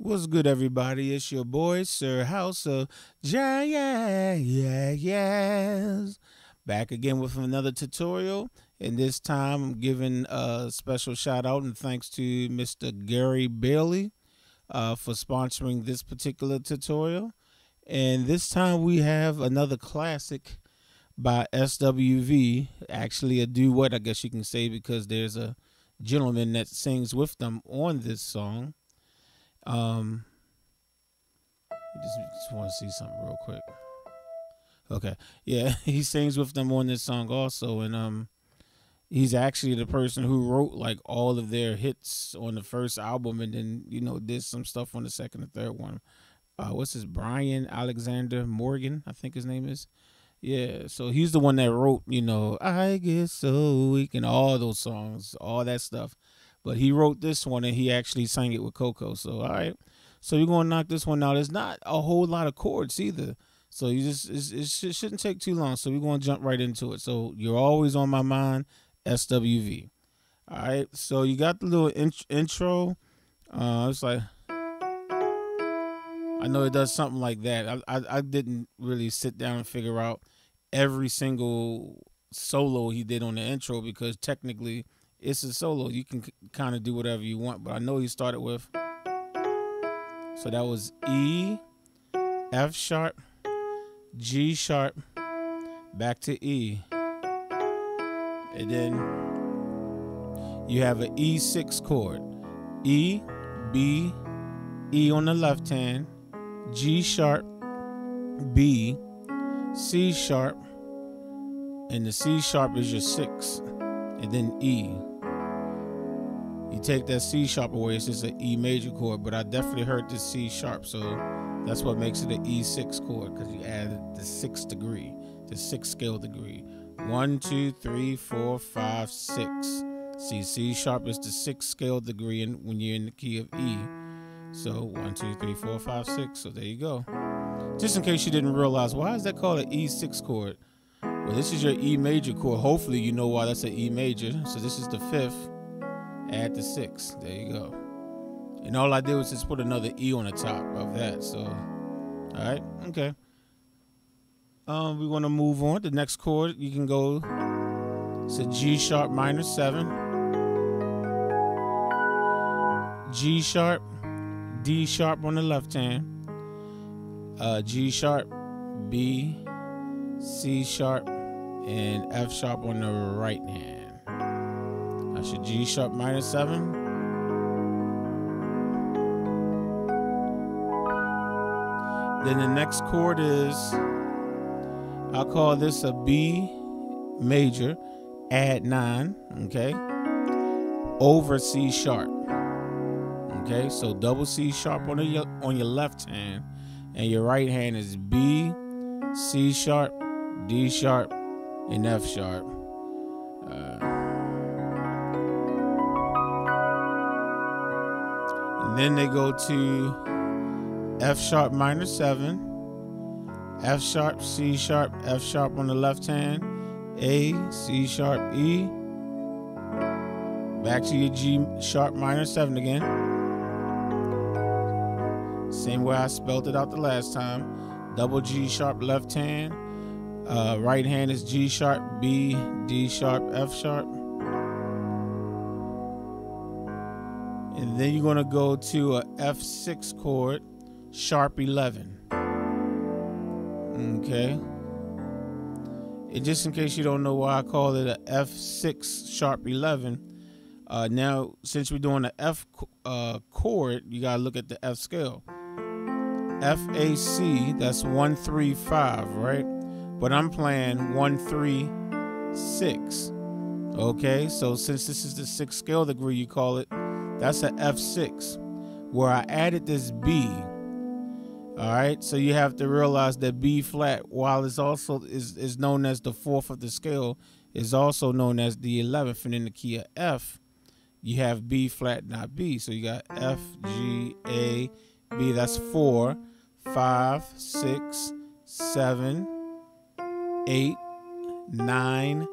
What's good, everybody? It's your boy, Sir House of Jazz. Back again with another tutorial. And this time, I'm giving a special shout out and thanks to Mr. Gary Bailey for sponsoring this particular tutorial. And this time, we have another classic by SWV. Actually, a duet, I guess you can say, because there's a gentleman that sings with them on this song. Just want to see something real quick. Okay, yeah, he sings with them on this song also, and he's actually the person who wrote like all of their hits on the first album, and then did some stuff on the second and third one. What's his Brian Alexander Morgan, I think his name is. Yeah, so he's the one that wrote, I Get So Weak and all those songs, all that stuff. But he wrote this one and he actually sang it with Coco. So, all right. So you're going to knock this one out. There's not a whole lot of chords either. So it shouldn't take too long. So we're going to jump right into it. So You're Always on My Mind, SWV. All right. So you got the little intro. It's like, I know it does something like that. I didn't really sit down and figure out every single solo he did on the intro because technically it's a solo. You can kind of do whatever you want, but I know he started with. So that was E, F sharp, G sharp, back to E. And then you have an E6 chord. E, B, E on the left hand, G sharp, B, C sharp, and the C sharp is your 6, and then E. You take that C sharp away, it's just an E major chord, but I definitely heard the C sharp, so that's what makes it an E6 chord, because you added the 6th degree, the 6th scale degree. 1, 2, 3, 4, 5, 6. See, C sharp is the 6th scale degree when you're in the key of E. So 1, 2, 3, 4, 5, 6. So there you go. Just in case you didn't realize, why is that called an E6 chord? Well, this is your E major chord. Hopefully you know why that's an E major. So this is the 5th. Add the 6. There you go. And all I did was just put another E on the top of that. So, all right, okay. We want to move on. The next chord you can go. It's a G sharp minor 7. G sharp, D sharp on the left hand. G sharp, B, C sharp, and F sharp on the right hand. That's your G sharp minor 7. Then the next chord is, I'll call this a B major, add 9, okay, over C sharp. Okay, so double C sharp on your left hand, and your right hand is B, C sharp, D sharp, and F sharp. And then they go to F sharp minor 7, F sharp, C sharp, F sharp on the left hand, A, C sharp, E, back to your G sharp minor 7 again. Same way I spelled it out the last time. Double G sharp left hand. Right hand is G sharp, B, D sharp, F sharp. And then you're going to go to a F6 chord, sharp 11. Okay. And just in case you don't know why I call it a F6 sharp 11, now since we're doing the F chord, you got to look at the F scale. FAC, that's 1, 3, 5, right? But I'm playing 1, 3, 6. Okay, so since this is the 6th scale degree, you call it, that's an F6, where I added this B. All right, so you have to realize that B flat, while it's also is known as the 4th of the scale, is also known as the 11th. And in the key of F, you have B flat, not B. So you got F, G, A, B. That's 4, 5, 6, 7, 8, 9,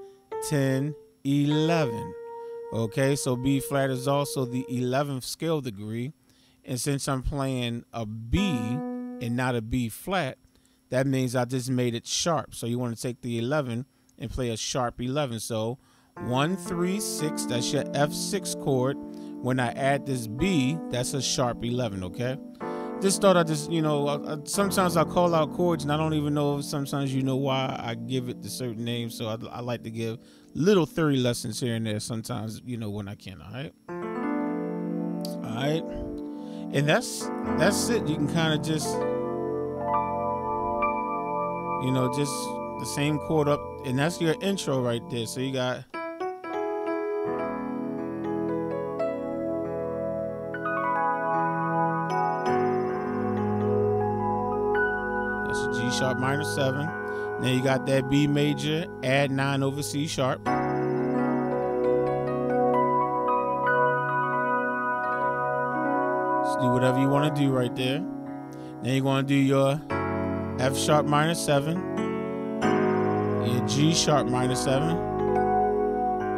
10, 11. Okay, so B flat is also the 11th scale degree. And since I'm playing a B and not a B flat, that means I just made it sharp. So you want to take the 11 and play a sharp 11. So 1, 3, 6, that's your F6 chord. When I add this B, that's a sharp 11, okay? Just thought I just, sometimes I call out chords and I don't even know if sometimes why I give it the certain names. So I like to give little theory lessons here and there sometimes, when I can, all right? All right. And that's it. You can kind of just, just the same chord up. And that's your intro right there. So you got... G sharp minor 7. Now you got that B major, add 9 over C sharp. Just do whatever you want to do right there. Then you're going to do your F sharp minor 7, your G sharp minor 7,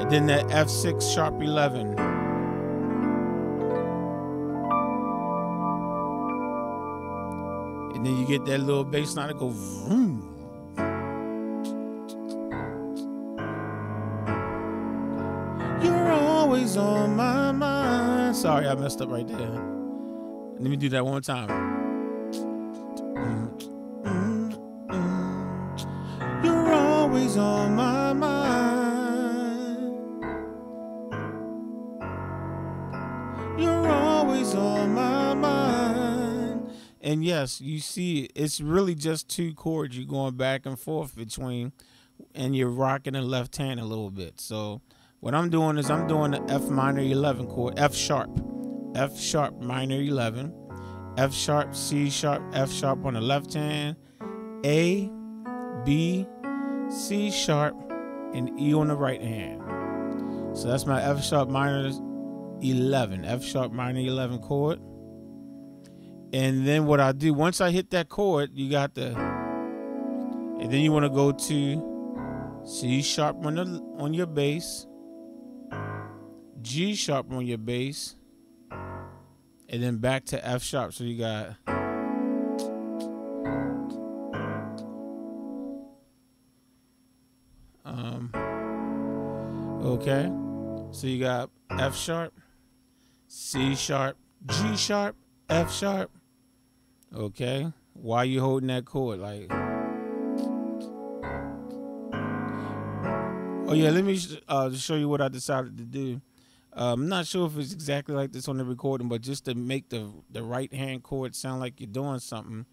and then that F6 sharp 11. And then you get that little bass line to go vroom. You're always on my mind. Sorry, I messed up right there. Let me do that one more time. You're always on my mind. You're always on my mind. And yes, you see, it's really just 2 chords you're going back and forth between, and you're rocking the left hand a little bit. So what I'm doing is I'm doing the F minor 11 chord, F sharp minor 11, F sharp, C sharp, F sharp on the left hand, A, B, C sharp, and E on the right hand. So that's my F sharp minor 11, F sharp minor 11 chord. And then what I do, once I hit that chord, you got the, and then you want to go to C sharp on your bass, G sharp on your bass, and then back to F sharp. So you got, okay, so you got F sharp, C sharp, G sharp, F sharp. Okay, why you holding that chord? Like, oh yeah, let me show you what I decided to do. I'm not sure if it's exactly like this on the recording, but just to make the right hand chord sound like you're doing something.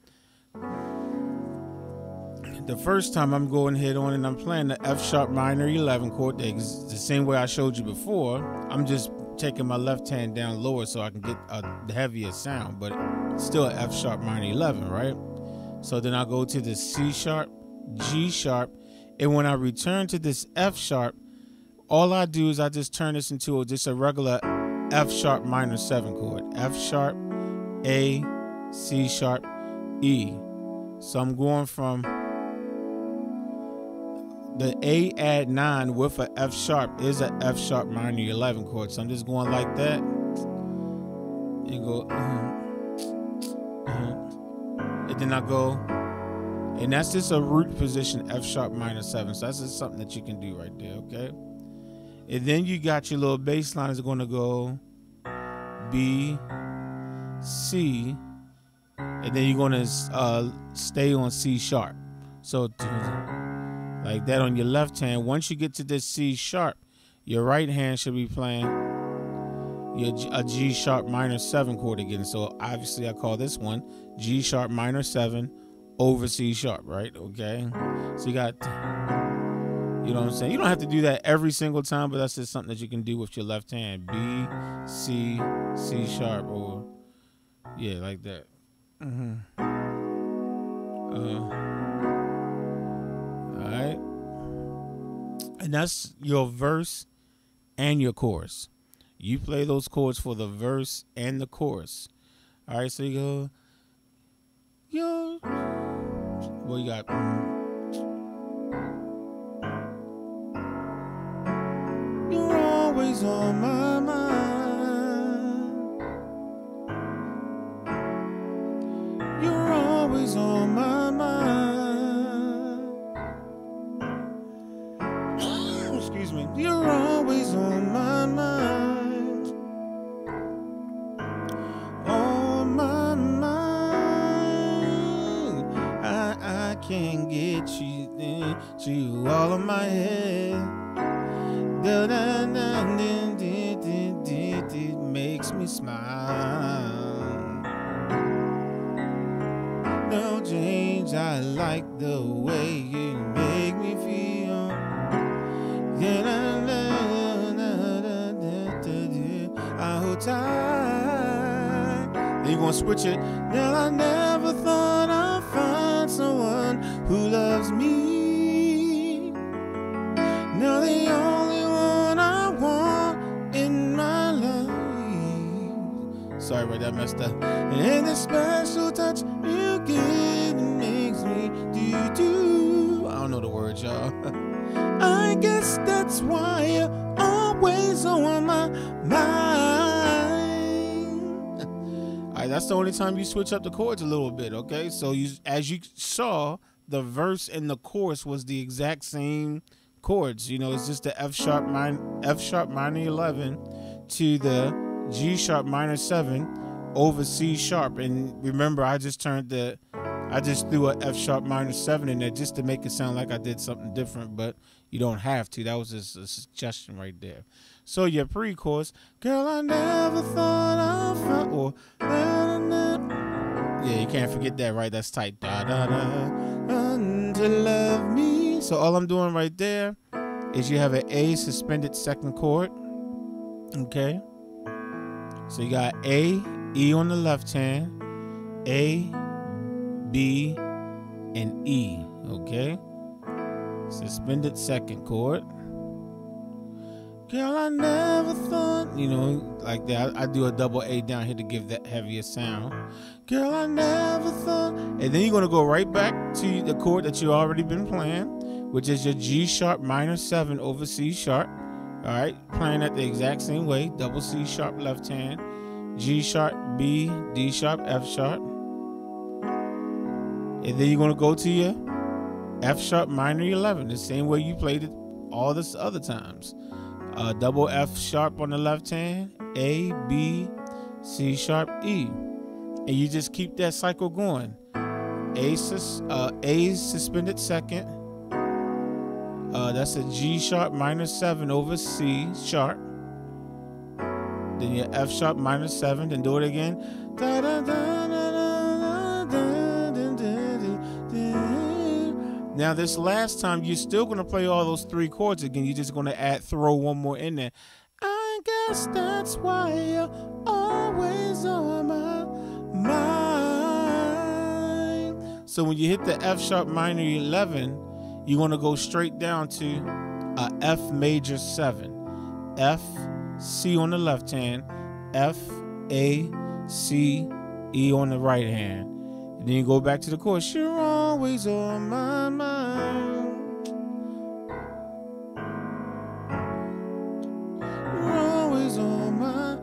The first time I'm going head on and I'm playing the F sharp minor 11 chord, the same way I showed you before. I'm just taking my left hand down lower so I can get a heavier sound, but still an F sharp minor 11, right? So then I go to the C sharp, G sharp, and when I return to this F sharp, all I do is I just turn this into just a regular F sharp minor 7 chord. F sharp, A, C sharp, E. So I'm going from the A add 9 with a F sharp is a F sharp minor 11 chord. So I'm just going like that and go, and then I go, and that's just a root position F sharp minor 7. So that's just something that you can do right there, okay? And then you got your little bass line is going to go B, C, and then you're going to stay on C sharp. So like that on your left hand. Once you get to this C sharp, your right hand should be playing a G sharp minor 7 chord again. So obviously I call this one G sharp minor 7 over C sharp, right? Okay. So you got, you know what I'm saying? You don't have to do that every single time, but that's just something that you can do with your left hand. B, C, C sharp, or yeah, like that. All right. And that's your verse and your chorus. You play those chords for the verse and the chorus. All right, so you go, yo, well, you got, you're always on my mind. you all on my head. Makes me smile. No change, I like the way you make me feel. I hold tight. Then you're gonna switch it. Now I never thought I'd find someone who loves me. Now the only one I want in my life. Sorry about that, messed up. And the special touch you give makes me do. I don't know the words, y'all. I guess that's why you're always on my mind. All right, that's the only time you switch up the chords a little bit, okay? So as you saw, the verse and the chorus was the exact same chords. You know, it's just the F sharp minor 11 to the G sharp minor 7 over C sharp. And remember, I just threw a F sharp minor 7 in there just to make it sound like I did something different, but you don't have to. That was just a suggestion right there. So your pre-chorus, girl, I never thought I'd find, or yeah, you can't forget that, right? That's tight. Da da da, to love me. So all I'm doing right there is you have an A suspended second chord. Okay. So you got A, E on the left hand, A, B, and E. Okay. Suspended second chord. Girl, I never thought, you know, like that. I do a double A down here to give that heavier sound. Girl, I never thought. And then you're going to go right back to the chord that you already been playing, which is your G sharp minor 7 over C sharp. All right, playing that the exact same way. Double C sharp left hand, G sharp, B, D sharp, F sharp. And then you're going to go to your F sharp minor 11, the same way you played it all this other times. Double F sharp on the left hand, A, B, C sharp, E. And you just keep that cycle going. A suspended second. That's a G sharp minor 7 over C sharp. Then your F sharp minor 7, then do it again. Da, da, da, da, da, da, da, da, da. Now this last time, you're still going to play all those three chords again. You're just going to throw one more in there. I guess that's why you're always on my mind. So when you hit the F sharp minor 11, you're going to go straight down to a F major 7. F, C on the left hand, F, A, C, E on the right hand. And then you go back to the chorus. You're always on my mind. You're always on my.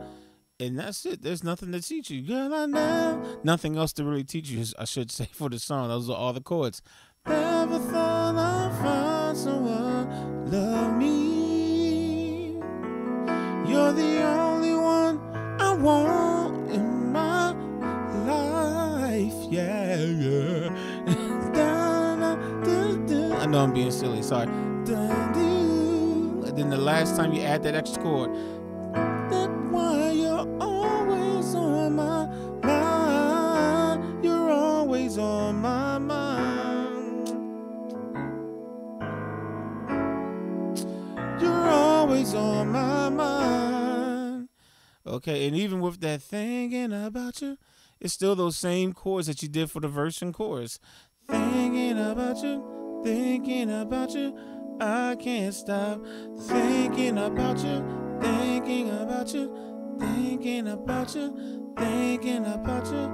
And that's it. There's nothing to teach you. Girl, I know. Nothing else to really teach you, I should say, for the song. Those are all the chords. Never thought I'd find someone love me. You're the only one I want in my life. Yeah, yeah. I know I'm being silly. Sorry. And then the last time you add that extra chord. That's why you're always on my mind. You're always on my mind. You're always on my mind. Okay, and even with that thinking about you, it's still those same chords that you did for the verse and chorus. Thinking about you, I can't stop thinking about you, thinking about you, thinking about you, thinking about you.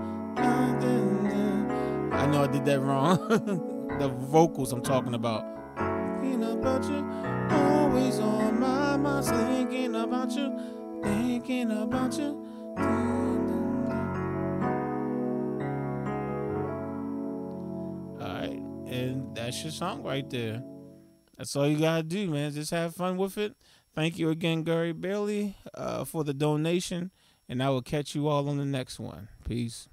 I know I did that wrong. The vocals I'm talking about. Thinking about you, always on my mind, thinking about you, thinking about you. Alright, and that's your song right there. That's all you gotta do, man. Just have fun with it. Thank you again, Gary Bailey, for the donation, and I will catch you all on the next one. Peace.